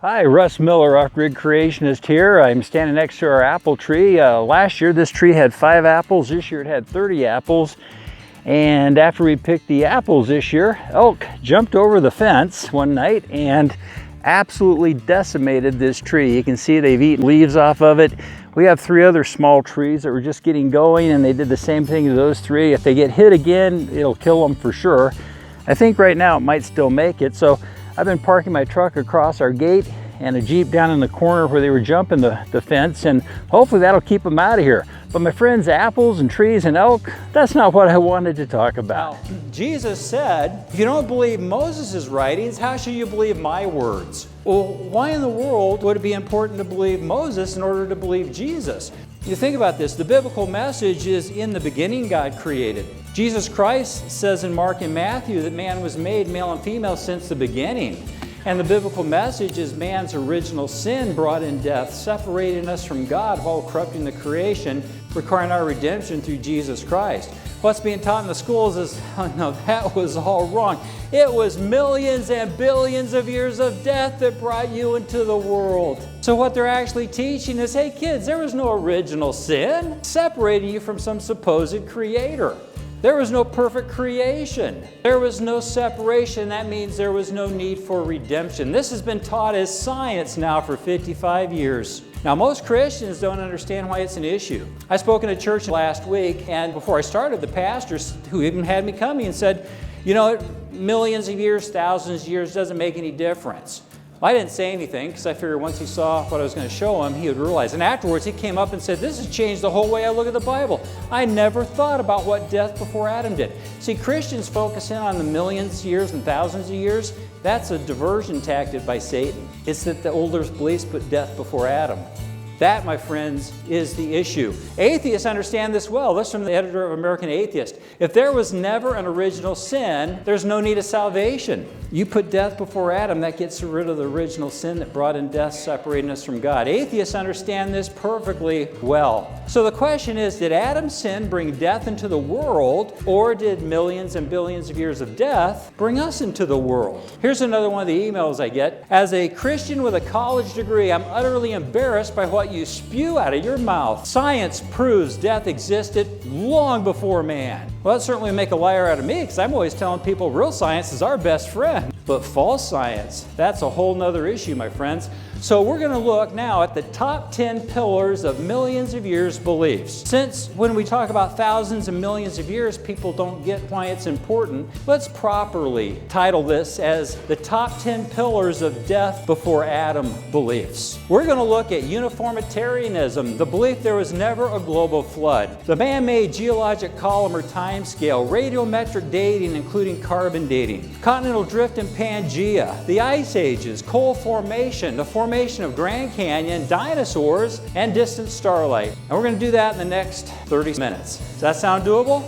Hi, Russ Miller, Off-Grid Creationist here. I'm standing next to our apple tree. Last year this tree had 5 apples. This year it had 30 apples. And after we picked the apples this year, elk jumped over the fence one night and absolutely decimated this tree. You can see they've eaten leaves off of it. We have 3 other small trees that were just getting going, and they did the same thing to those 3. If they get hit again, it'll kill them for sure. I think right now it might still make it. So I've been parking my truck across our gate and a Jeep down in the corner where they were jumping the fence, and hopefully that'll keep them out of here. But my friends, apples and trees and elk, that's not what I wanted to talk about. Now, Jesus said, if you don't believe Moses' writings, how should you believe my words? Well, why in the world would it be important to believe Moses in order to believe Jesus? You think about this, the biblical message is in the beginning God created. Jesus Christ says in Mark and Matthew that man was made male and female since the beginning. And the biblical message is man's original sin brought in death, separating us from God while corrupting the creation, requiring our redemption through Jesus Christ. What's being taught in the schools is, oh no, that was all wrong. It was millions and billions of years of death that brought you into the world. So what they're actually teaching is, hey kids, there was no original sin separating you from some supposed creator. There was no perfect creation. There was no separation. That means there was no need for redemption. This has been taught as science now for 55 years. Now, most Christians don't understand why it's an issue. I spoke in a church last week, and before I started, the pastors who even had me come and said, you know, millions of years, thousands of years doesn't make any difference. I didn't say anything because I figured once he saw what I was going to show him, he would realize. And afterwards, he came up and said, this has changed the whole way I look at the Bible. I never thought about what death before Adam did. See, Christians focus in on the millions of years and thousands of years. That's a diversion tactic by Satan. It's that the older beliefs put death before Adam. That, my friends, is the issue. Atheists understand this well. This is from the editor of American Atheist. If there was never an original sin, there's no need of salvation. You put death before Adam, that gets rid of the original sin that brought in death, separating us from God. Atheists understand this perfectly well. So the question is, did Adam's sin bring death into the world, or did millions and billions of years of death bring us into the world? Here's another one of the emails I get. As a Christian with a college degree, I'm utterly embarrassed by what you spew out of your mouth. Science proves death existed long before man. Well, that certainly would make a liar out of me, because I'm always telling people real science is our best friend. But false science, that's a whole nother issue, my friends. So we're going to look now at the top 10 pillars of millions of years beliefs. Since when we talk about thousands and millions of years, people don't get why it's important, let's properly title this as the top 10 pillars of death before Adam beliefs. We're going to look at uniformitarianism, the belief there was never a global flood, the man-made geologic column or time scale, radiometric dating including carbon dating, continental drift and Pangea, the ice ages, coal formation, the formation of Grand Canyon, dinosaurs, and distant starlight. And we're going to do that in the next 30 minutes. Does that sound doable?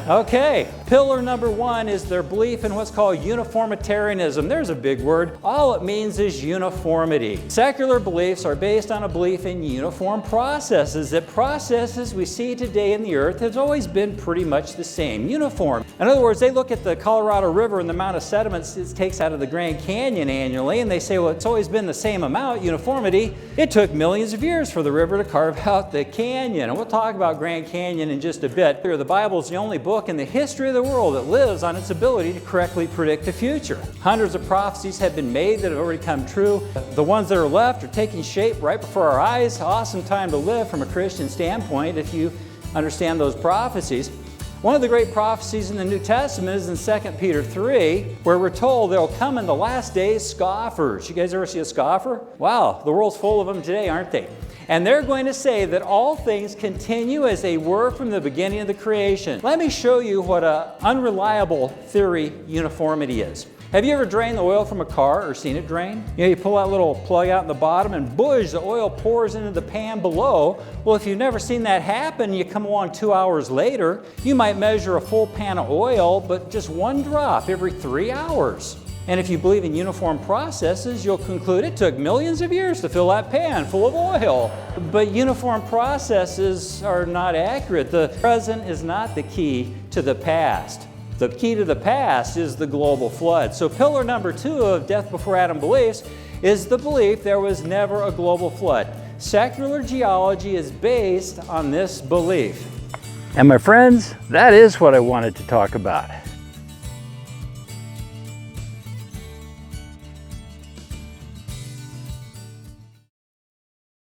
Okay. Pillar number 1 is their belief in what's called uniformitarianism. There's a big word. All it means is uniformity. Secular beliefs are based on a belief in uniform processes, that processes we see today in the earth has always been pretty much the same, uniform. In other words, they look at the Colorado River and the amount of sediments it takes out of the Grand Canyon annually, and they say, well, it's always been the same amount, uniformity. It took millions of years for the river to carve out the canyon. And we'll talk about Grand Canyon in just a bit. The Bible is the only book in the history of the world that lives on its ability to correctly predict the future. Hundreds of prophecies have been made that have already come true. The ones that are left are taking shape right before our eyes. Awesome time to live from a Christian standpoint if you understand those prophecies. One of the great prophecies in the New Testament is in 2 Peter 3, where we're told there will come in the last days scoffers. You guys ever see a scoffer? Wow, the world's full of them today, aren't they? And they're going to say that all things continue as they were from the beginning of the creation. Let me show you what an unreliable theory uniformity is. Have you ever drained the oil from a car or seen it drain? You know, you pull that little plug out in the bottom and boosh, the oil pours into the pan below. Well, if you've never seen that happen, you come along 2 hours later, you might measure a full pan of oil, but just one drop every 3 hours. And if you believe in uniform processes, you'll conclude it took millions of years to fill that pan full of oil. But uniform processes are not accurate. The present is not the key to the past. The key to the past is the global flood. So pillar number 2 of death before Adam beliefs is the belief there was never a global flood. Secular geology is based on this belief. And my friends, that is what I wanted to talk about.